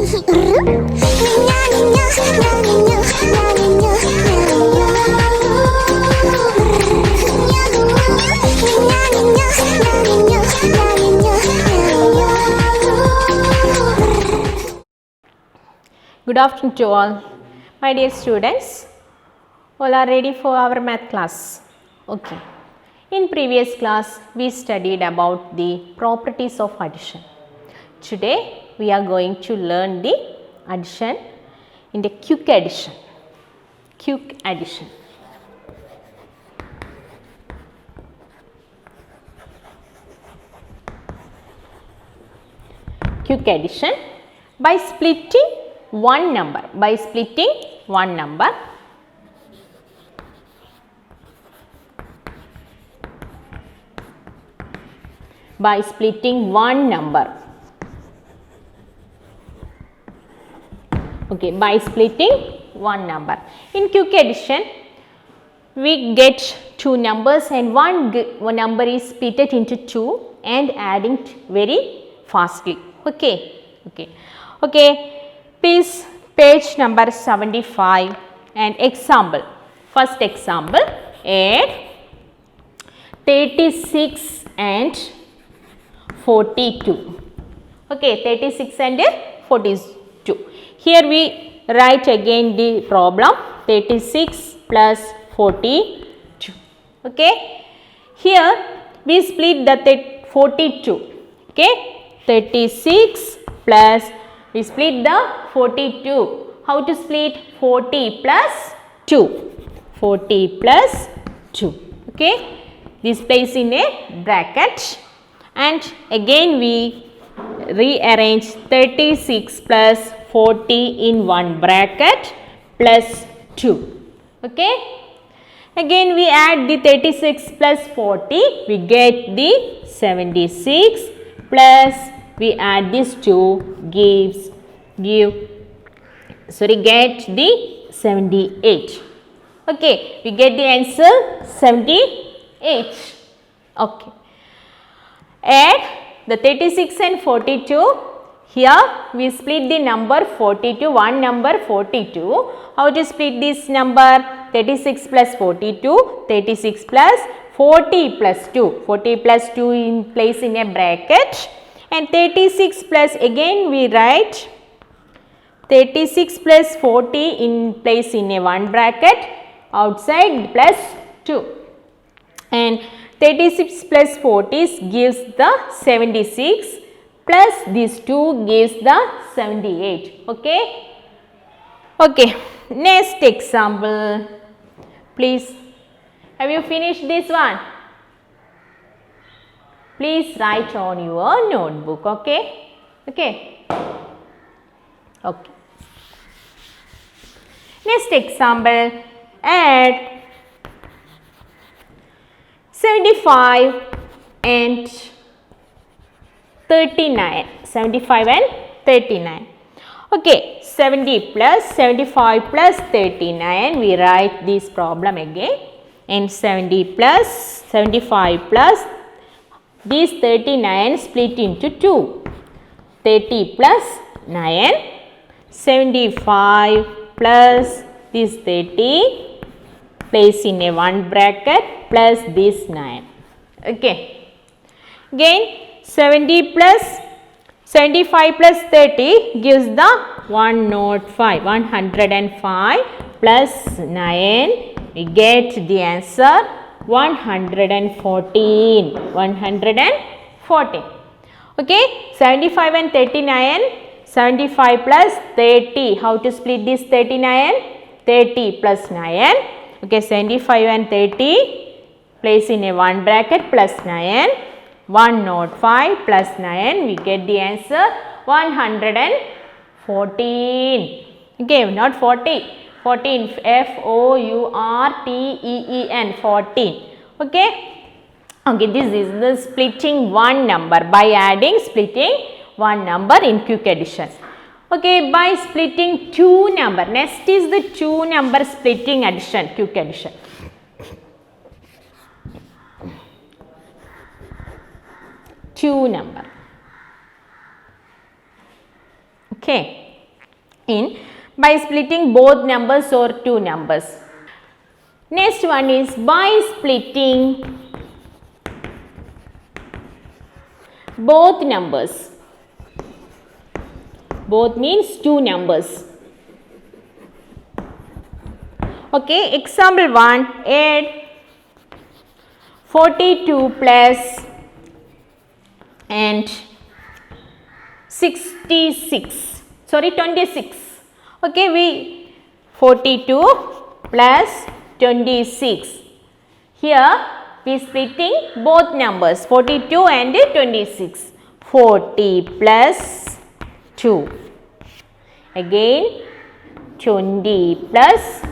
Good afternoon to all. My dear students, all are ready for our math class? Okay. In previous class, we studied about the properties of addition. Today, we are going to learn the addition in the quick addition. Quick addition. Quick addition by splitting one number. By splitting one number. By splitting one number. Okay, by splitting one number. In quick addition, we get two numbers and one number is split into two and adding very fastly. Okay, okay, okay. Please page number 75 and example. First example, add 36 and 42. Okay, 36 and 42. Here we write again the problem 36 plus 42. Okay, here we split the 42. Okay, 36 plus we split the 42. How to split? 40 plus 2. 40 plus 2. Okay, this place in a bracket. And again we rearrange 36 plus 40 in one bracket plus 2. Okay. Again we add the 36 plus 40. We get the 76 plus we add these two get the 78. Okay. We get the answer 78. Okay. Add the 36 and 42. Here we split the number 42, one number 42. How to split this number? 36 plus 42, 36 plus 40 plus 2. 40 plus 2 in place in a bracket. And 36 plus again we write 36 plus 40 in place in a one bracket outside plus 2. And 36 plus 40 gives the 76 plus these 2 gives the 78. Okay. Okay. Next example. Please. Have you finished this one? Please write on your notebook. Okay. Okay. Okay. Next example. Add 75 and 39. 75 and 39. Okay, 70 plus 75 plus 39. We write this problem again. And 70 plus 75 plus these 39 split into 2. 30 plus 9. 75 plus this 30 place in a one bracket plus this 9. Okay. Again 70 plus 75 plus 30 gives the 105. 105 plus 9. We get the answer 114. 114. Okay. 75 and 39. 75 plus 30. How to split this 39? 30 plus 9. Okay, 75 and 30 place in a one bracket plus 9. 105 plus 9. We get the answer 114. Okay, not 40. 14. F-O-U-R-T-E-E-N. 14. Okay. Okay, this is the splitting one number by adding splitting one number in quick addition. Okay, by splitting two number. Next is the two number splitting addition, quick addition. Two number. Okay. in by splitting both numbers or two numbers. Next one is by splitting both numbers. Both means two numbers. Okay, example 1, add 42 plus and 26. Sorry, 26. Okay, we 42 plus 26. Here we splitting both numbers 42 and 26. 40 plus 2. Again 20 plus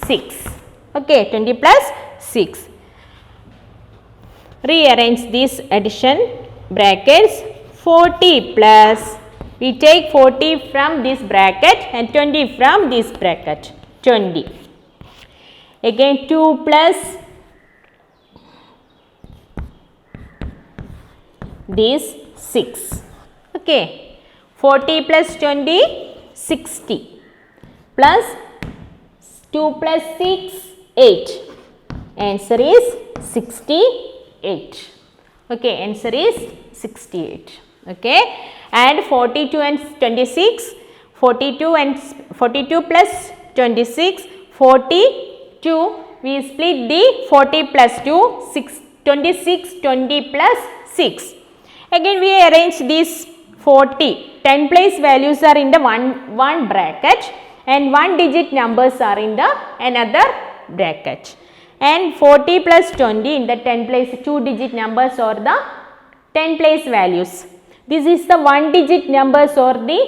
6. Okay, 20 plus 6. Rearrange this addition brackets. 40 plus, we take 40 from this bracket and 20 from this bracket, 20. Again 2 plus this 6. Okay, 40 plus 20, 60 plus 2 plus 6, 8. Answer is 68. Okay, answer is 68. Okay, and 42 and 26, 42 plus 26, 42, we split the 40 plus 2, 26, 20 plus 6. Again we arrange these 40, 10 place values are in the one bracket and 1 digit numbers are in the another bracket. And 40 plus 20 in the 10 place 2 digit numbers or the 10 place values. This is the 1 digit numbers or the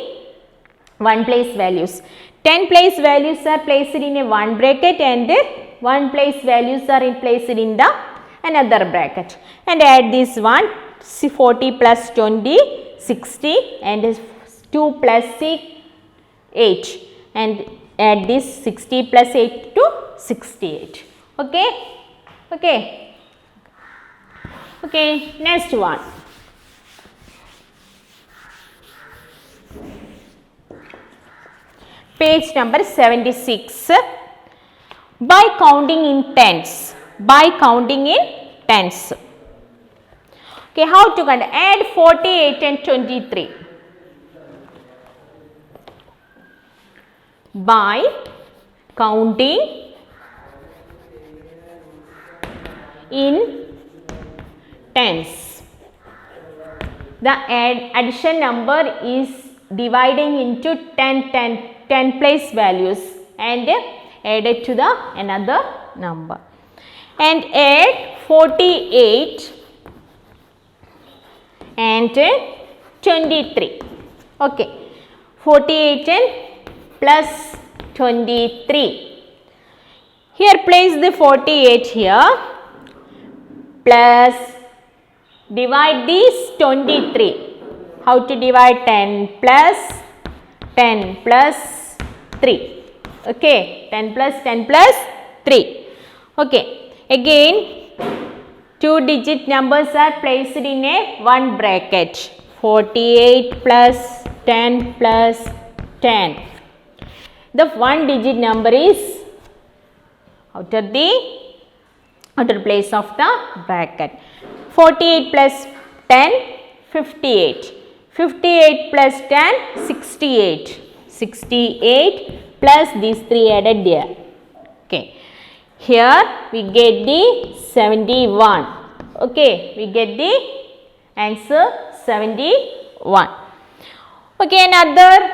1 place values. 10 place values are placed in a one bracket and 1 place values are placed in the another bracket. And add this one, 40 plus 20, 60 and 2 plus 6, 8. And add this 60 plus 8 to 68. Okay. Okay. Okay, next one. Page number 76. By counting in tens. By counting in tens. Okay, how to count? Add 48 and 23. By counting in tens. The addition number is dividing into 10 place values and added to the another number. And add 48 and 23. Okay, 48 and plus 23. Here place the 48 here plus divide this 23. How to divide? 10 plus 3. Okay, 10 plus 3. Okay, again 2 digit numbers are placed in a one bracket. 48 plus 10 plus 10. The 1 digit number is outer place of the bracket. 48 plus 10, 58. 58 plus 10, 68. 68 plus these 3 added there. Okay. Here we get the 71. Okay. We get the answer 71. Okay. Another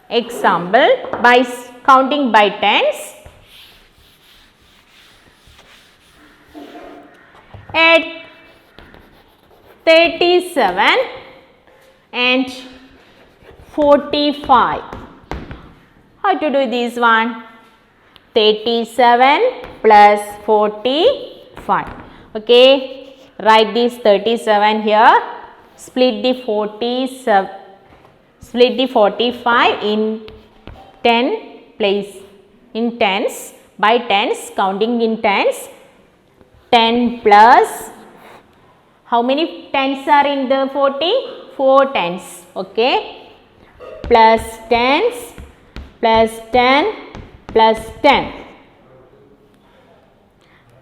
example by counting by tens. Add 37 and 45. How to do this one? 37 plus 45. Okay, write this 37 here. Split the 45 in 10 place in tens by tens, counting in tens. 10 plus, how many tens are in the 40? 4 tens. Okay, plus tens plus 10 plus 10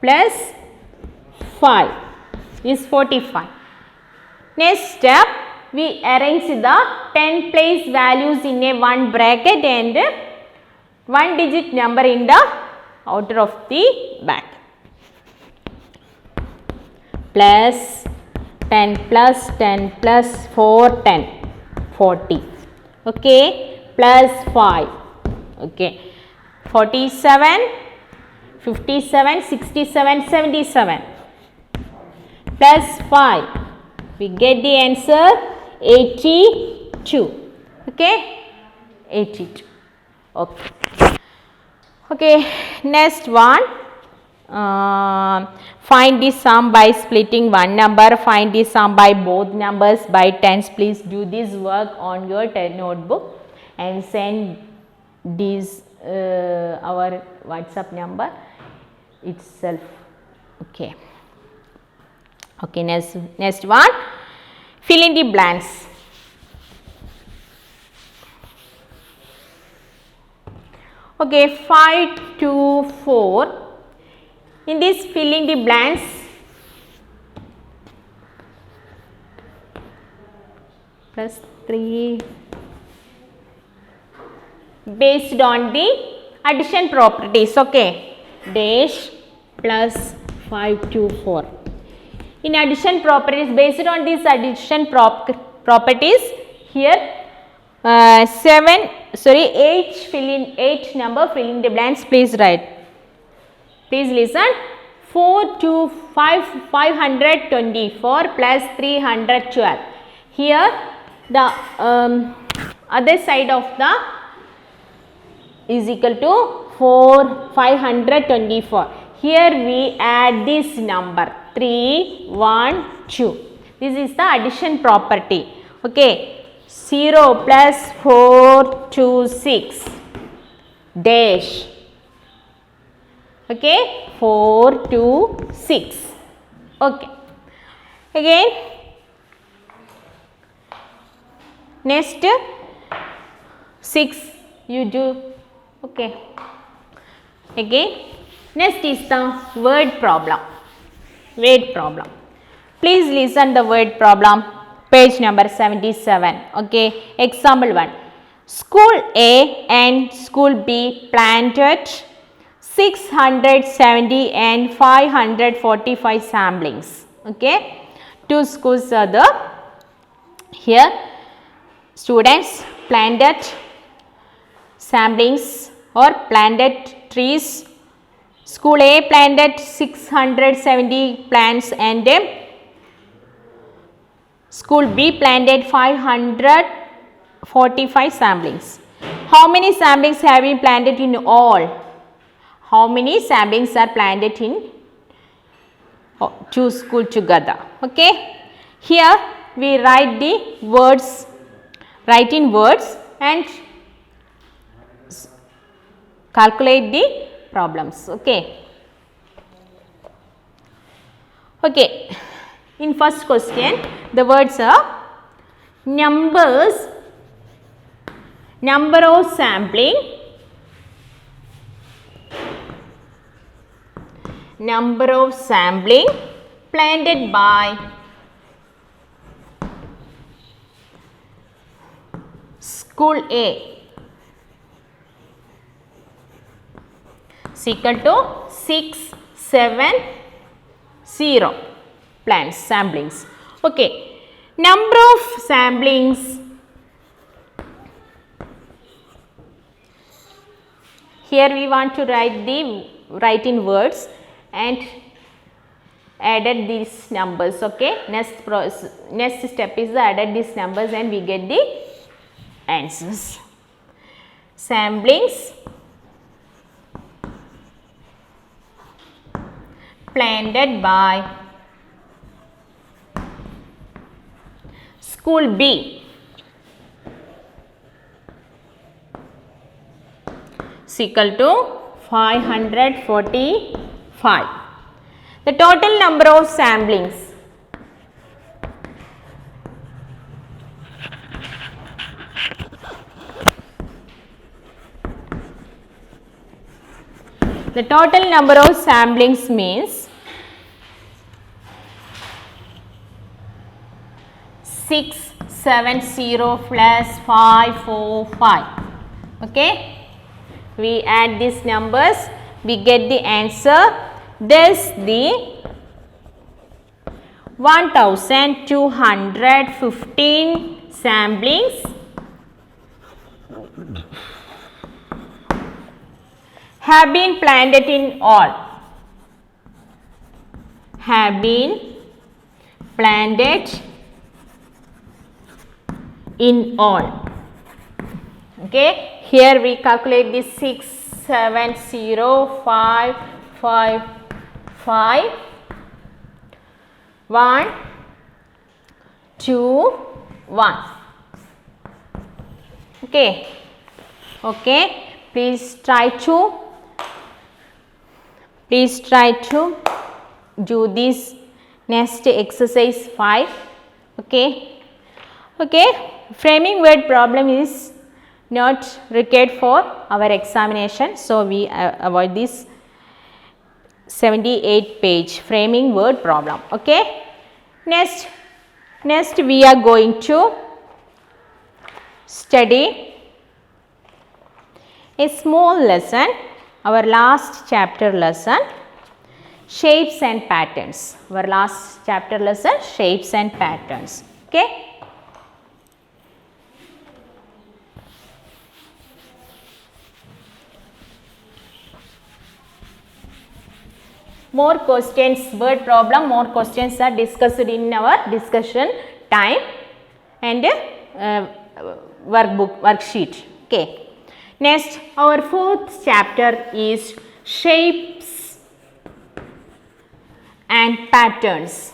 plus 5 is 45. Next step, we arrange the 10 place values in a one bracket and one digit number in the outer of the bag. Plus 10 plus 10 plus 4 10 40, okay, plus 5, okay, 47 57 67 77 plus 5, we get the answer 82, okay, 82, okay. Okay, next one, find the sum by splitting one number, find the sum by both numbers by tens. Please do this work on your notebook and send this our WhatsApp number itself, okay. Okay, next one, fill in the blanks. Okay, 5 2 4. In this, fill in the blanks. Plus 3 based on the addition properties, okay. Dash plus 5 2 4. In addition properties, based on these addition properties, here 8 fill in 8 number, fill in the blanks, please write. Please listen. 4 to 524 plus 312. Here the other side of the is equal to 524. Here we add this number 3 1 2. This is the addition property, okay. 0 plus 4 2 6 dash, okay, 4 2 6, okay. Again next 6 you do, okay. Again next is the word problem. Please listen the word problem, page number 77, okay. Example 1, school A and school B planted 670 and 545 samplings, okay. Two schools are there. Here students planted samplings or planted trees. School A planted 670 plants and school B planted 545 samplings. How many samplings have been planted in all? How many samplings are planted in two schools together, okay. Here we write the words, write in words and calculate the problems, okay. Okay, in first question the words are number of sampling, planted by school A is equal to 670 plants samplings, okay. Number of samplings, here we want to write in words and added these numbers, okay. Next step is the added these numbers and we get the answers. Samplings planted by school B is equal to 545. The total number of samplings, The total number of samplings means 670 plus 545. Okay, we add these numbers, we get the answer. Thus the 1215 samplings have been planted in all. Have been planted in all. Okay, here we calculate this 670,555. 1, 2, 1. Okay. Okay. Please try to do this next exercise 5. Okay. Okay. Framing word problem is not required for our examination. So, we avoid this 78 page framing word problem. Okay. Next we are going to study a small lesson, our last chapter lesson, shapes and patterns. Our last chapter lesson, shapes and patterns. Okay. More questions, word problem, more questions are discussed in our discussion time and worksheet. Okay. Next, our fourth chapter is shapes and patterns.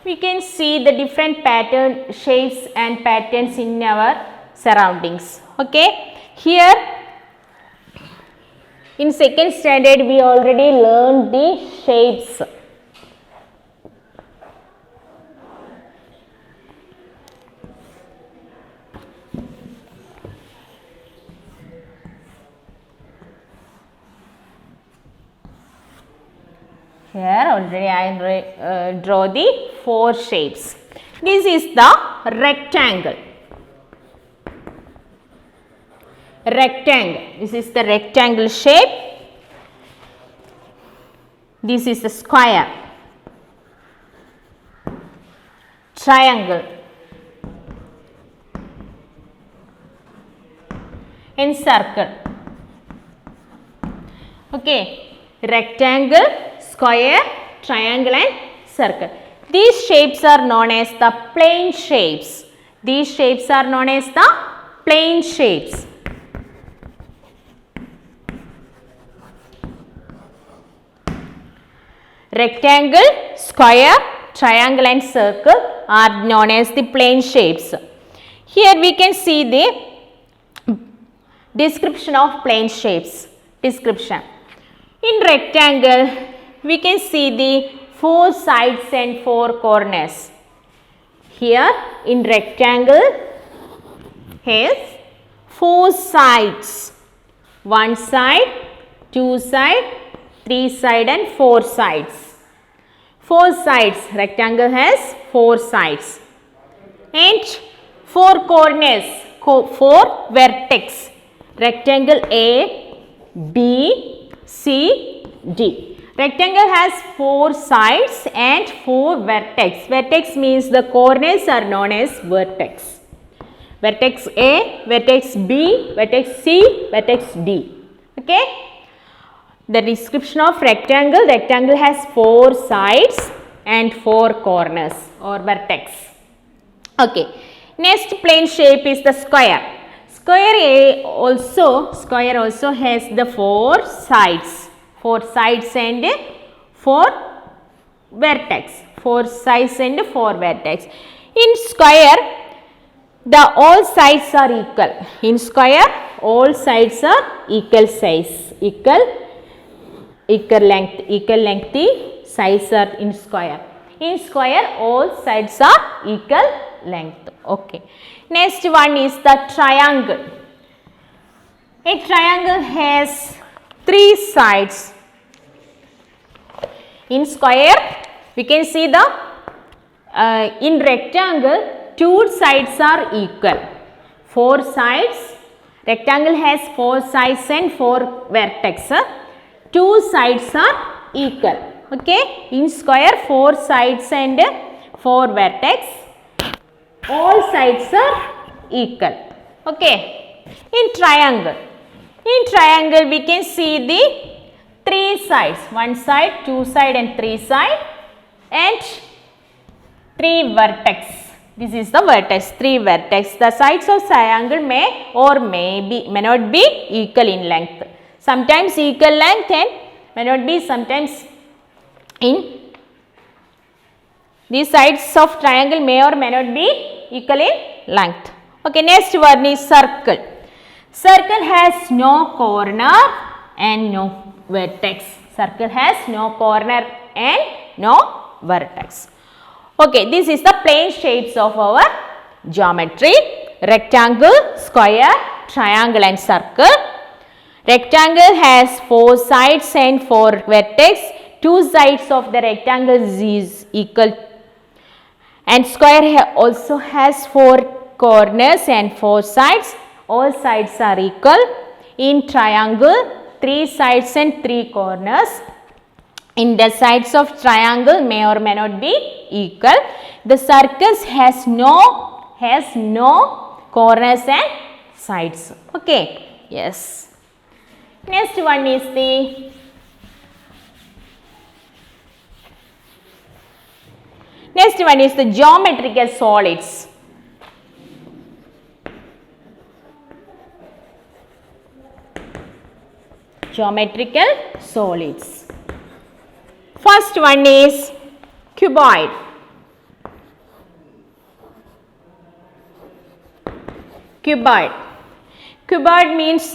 We can see the different shapes and patterns in our surroundings. Okay. Here in second standard we already learned the shapes. Here already I draw the 4 shapes. This is the rectangle. Rectangle. This is the rectangle shape. This is the square. Triangle. And circle. Okay. Rectangle, square, triangle and circle. These shapes are known as the plane shapes. These shapes are known as the plane shapes. Rectangle, square, triangle and circle are known as the plane shapes. Here we can see the description of plane shapes. Description. In rectangle, we can see the 4 sides and 4 corners. Here in rectangle has 4 sides. 1 side, 2 side, 3 side and 4 sides. 4 sides, rectangle has 4 sides and 4 corners, 4 vertex. Rectangle A, B, C, D. Rectangle has 4 sides and 4 vertex. Vertex means the corners are known as vertex. Vertex A, vertex B, vertex C, vertex D. Okay. The description of rectangle, rectangle has 4 sides and 4 corners or vertex. Okay. Next plane shape is the square. Square also has the 4 sides. 4 sides and 4 vertex. 4 sides and 4 vertex. In square, all sides are equal. In square, all sides are equal size. Equal length sides are in square. In square, all sides are equal length. Okay. Next one is the triangle. A triangle has 3 sides. In square, we can see the in rectangle 2 sides are equal. 4 sides. Rectangle has 4 sides and 4 vertices. 2 sides are equal. Okay. In square 4 sides and 4 vertex. All sides are equal. Okay. In triangle we can see the 3 sides. 1 side, 2 side and 3 side and 3 vertex. This is the vertex, 3 vertex. The sides of triangle may or may not be equal in length. Sometimes equal length and may not be sometimes in these sides of triangle may or may not be equal in length. Okay, next one is circle. Circle has no corner and no vertex. Circle has no corner and no vertex. Okay, this is the plane shapes of our geometry. Rectangle, square, triangle and circle. Rectangle has 4 sides and 4 vertex. 2 sides of the rectangle is equal and square also has 4 corners and 4 sides. All sides are equal. In triangle 3 sides and 3 corners. In the sides of triangle may or may not be equal. The circles has no corners and sides. Okay. Yes. Next one is the geometrical solids. Geometrical solids. First one is cuboid. Cuboid. Cuboid means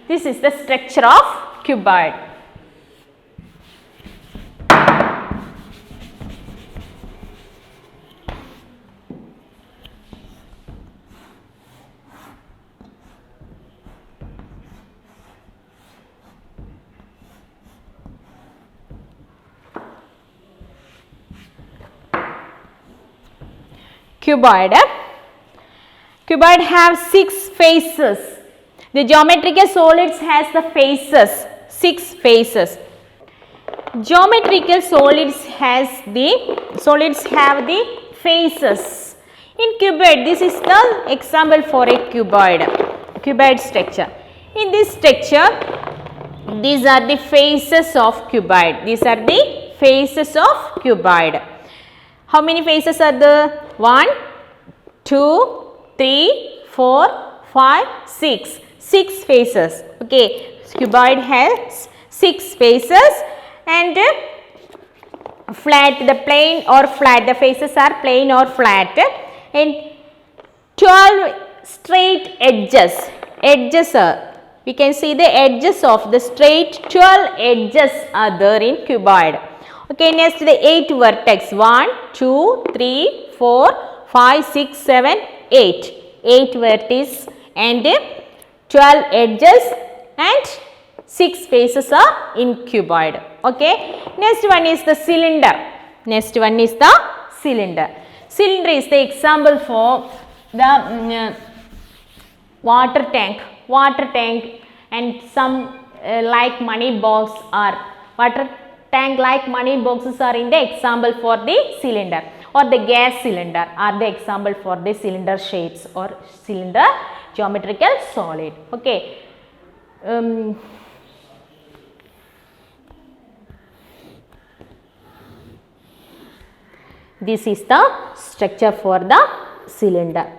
this is the structure of cuboid. Cuboid have 6 faces. The geometrical solids has the faces, 6 faces. Geometrical solids have the faces. In cuboid, this is the example for a cuboid structure. In this structure, these are the faces of cuboid. These are the faces of cuboid. How many faces are there? 1, 2, 3, 4, 5, 6. 6 faces. Okay, cuboid has 6 faces and flat, the plane or flat, the faces are plain or flat and 12 straight edges. We can see the edges of the straight 12 edges are there in cuboid. Okay, next the 8 vertex. 1, 2, 3, 4, 5, 6, 7, 8. 8 vertices and 12 edges and 6 faces are in cuboid. Okay. Next one is the cylinder. Cylinder is the example for the water tank and some like money box or water tank like money boxes are in the example for the cylinder, or the gas cylinder are the example for the cylinder shapes or cylinder geometrical solid. Okay. This is the structure for the cylinder.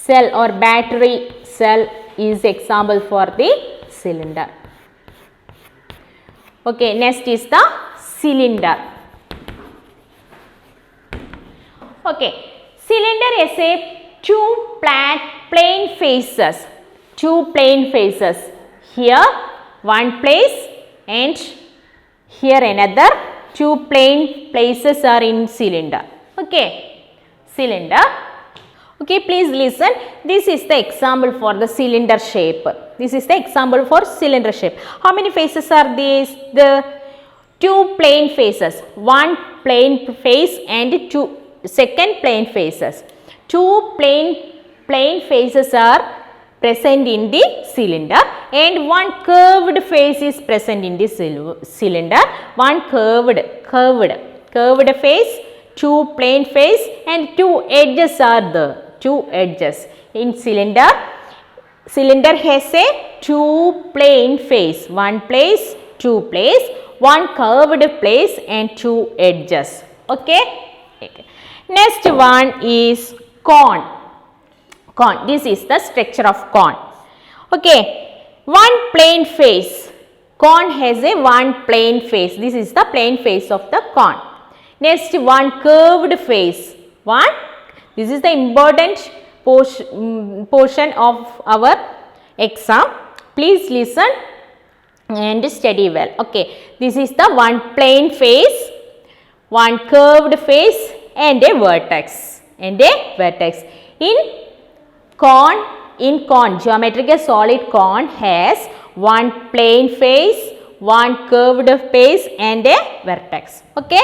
cell or battery cell is example for the cylinder. Okay, next is the cylinder. Okay, cylinder has a two plain faces. Two plain faces. Here one place and here another. Two plain places are in cylinder. Okay, cylinder. Okay, please listen. This is the example for the cylinder shape. This is the example for cylinder shape. How many faces are these? The two plain faces. One plain face and two second plain faces. Two plain faces are present in the cylinder and one curved face is present in the cylinder. One curved face, two plain face and two edges are there. Two edges in cylinder. Cylinder has a two plain face. One place, two place, one curved place and two edges. Okay. Next one is cone. Cone. This is the structure of cone. Okay. One plain face. Cone has a one plain face. This is the plain face of the cone. Next one curved face. One. This is the important portion of our exam. Please listen and study well. Okay. This is the one plain face, one curved face and a vertex. In cone, geometrical solid cone has one plain face, one curved face and a vertex. Okay.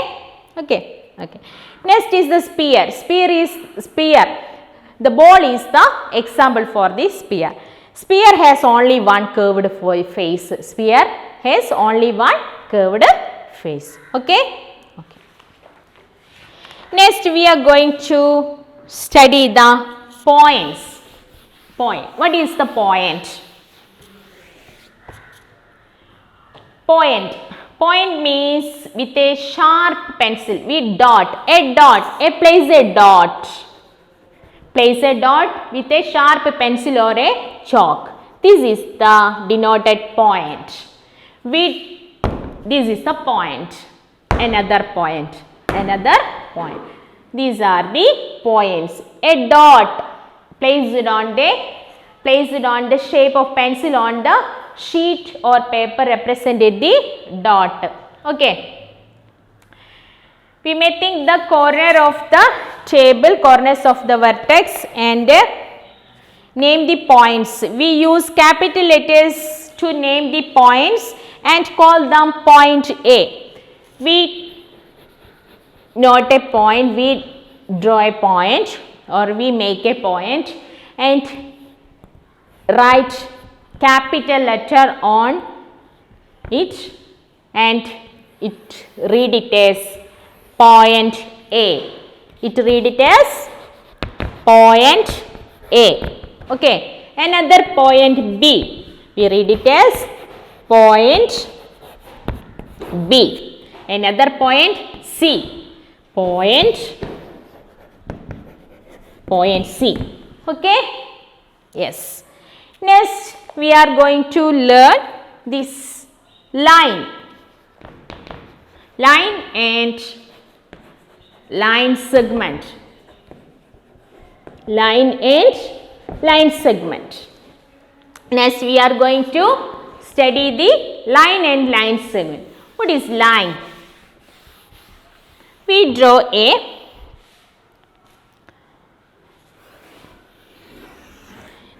Next is the sphere. Sphere. The ball is the example for the sphere. Sphere has only one curved face. Sphere has only one curved face. Okay. Next we are going to study the points. Point. What is the point? Point means with a sharp pencil. We place a dot with a sharp pencil or a chalk. This is the denoted point. This is the point. Another point. These are the points. A dot placed on the shape of pencil on the sheet or paper represented the dot. Okay. We may think the corner of the table, corners of the vertex and name the points. We use capital letters to name the points and call them point A. We note a point, we draw a point or we make a point and write capital letter on it and read it as point A. Point A. Okay. Another point B. We read it as point B. Another point C. Point C. Okay. Yes. Next we are going to learn this line and line segment. Next we are going to study the line and line segment. What is line? We draw a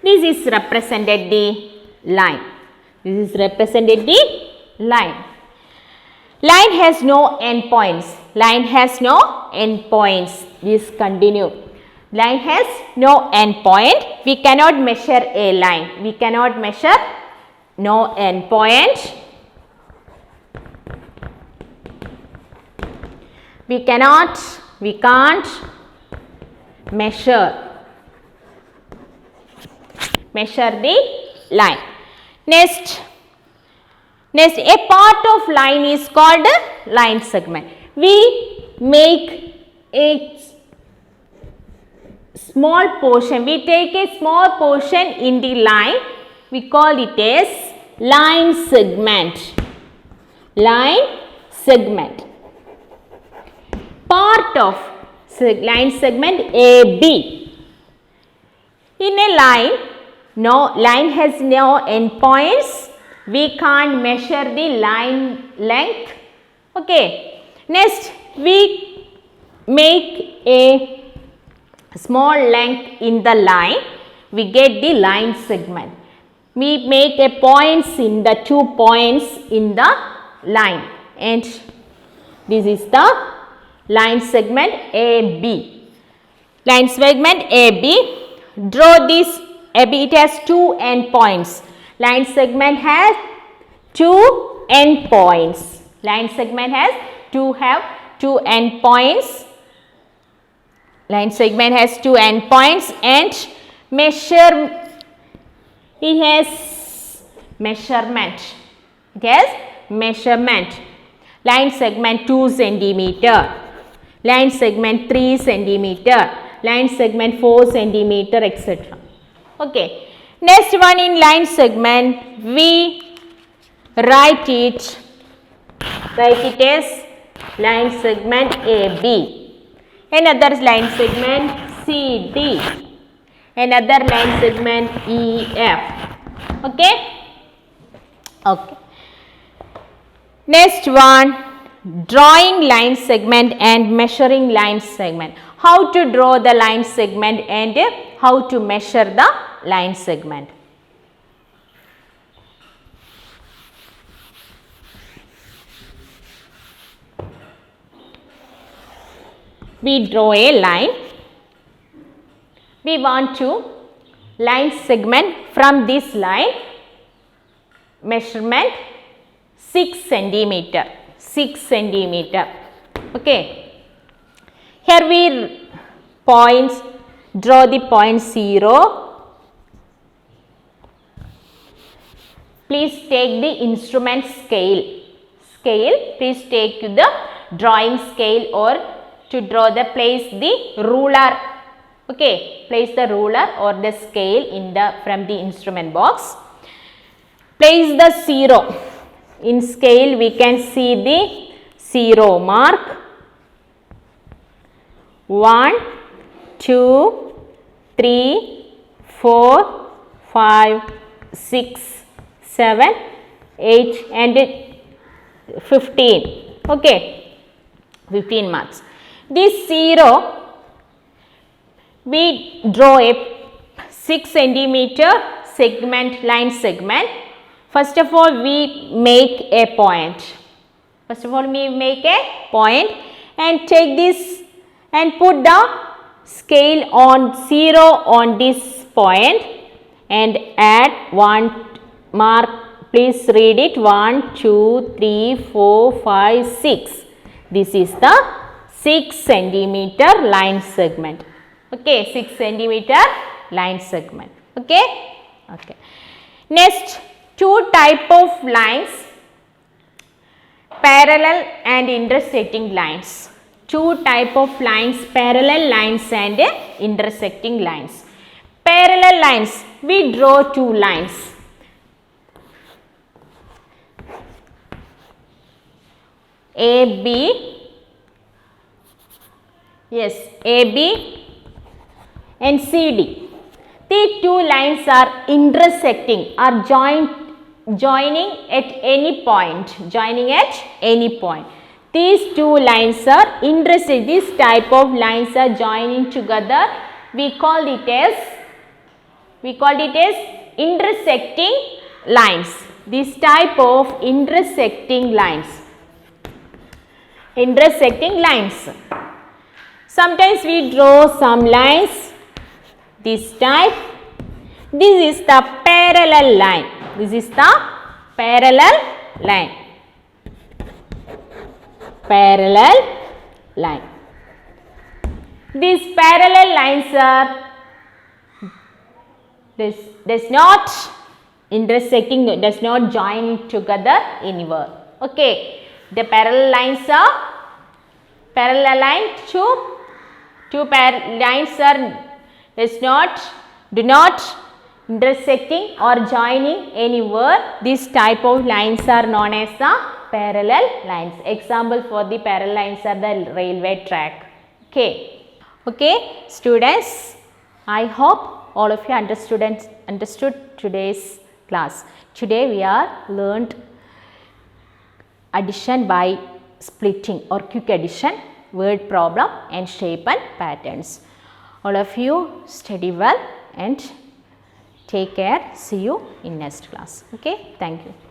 this is represented the line. Line has no endpoints. This continue. Line has no endpoint. We cannot measure a line. No endpoint. We can't measure the line. Next a part of line is called line segment. We make a small portion, we take a small portion in the line, we call it as line segment. Line segment. Part of line segment AB. In a line, line has no endpoints. We can't measure the line length. Okay. Next, we make a small length in the line. We get the line segment. We make a points in the 2 points in the line, and this is the line segment AB. Line segment AB. Draw this AB. It has 2 endpoints. Line segment has 2 endpoints. Line segment has two endpoints. Line segment has 2 endpoints, and measure. It has measurement. It has measurement. Line segment 2 centimeter. Line segment 3 centimeter. Line segment 4 centimeter, etc. Okay. Next one, in line segment, we write it as line segment AB. Another line segment CD. Another line segment EF. Okay. Okay. Next one, drawing line segment and measuring line segment. How to draw the line segment and how to measure the line segment. We draw a line. We want to line segment from this line, measurement 6 centimeter. 6 centimeter. Okay. Here we draw the point 0. Please take the instrument scale. Please take the drawing scale, or to draw place the ruler. Okay. Place the ruler or the scale from the instrument box. Place the 0. In scale we can see the 0 mark. 1, 2, 3, 4, 5, 6, 7, 8 and 15. Okay. 15 marks. This 0, we draw a 6 centimeter segment, line segment. First of all, we make a point. And take this and put the scale on 0 on this point and add 1 mark. Please read it. 1, 2, 3, 4, 5, 6. This is the 6 centimeter line segment. Okay, 6 centimeter line segment. Okay. Okay. Next, 2 type of lines, parallel and intersecting lines. 2 type of lines, parallel lines and intersecting lines. Parallel lines, we draw 2 lines. AB, yes, AB and CD. These 2 lines are intersecting, are joining at any point. These 2 lines are intersecting. This type of lines are joining together. We call it as intersecting lines. This type of intersecting lines. Sometimes we draw some lines. This type. This is the parallel line. This parallel lines are does not intersecting, does not join together anywhere. Okay. The parallel lines are parallel line. Two lines are do not intersecting or joining anywhere. This type of lines are known as the parallel lines. Example for the parallel lines are the railway track. Okay students, I hope all of you understood today's class. Today we are learned addition by splitting or quick addition, word problem and shape and patterns. All of you study well and take care. See you in next class. Okay, thank you.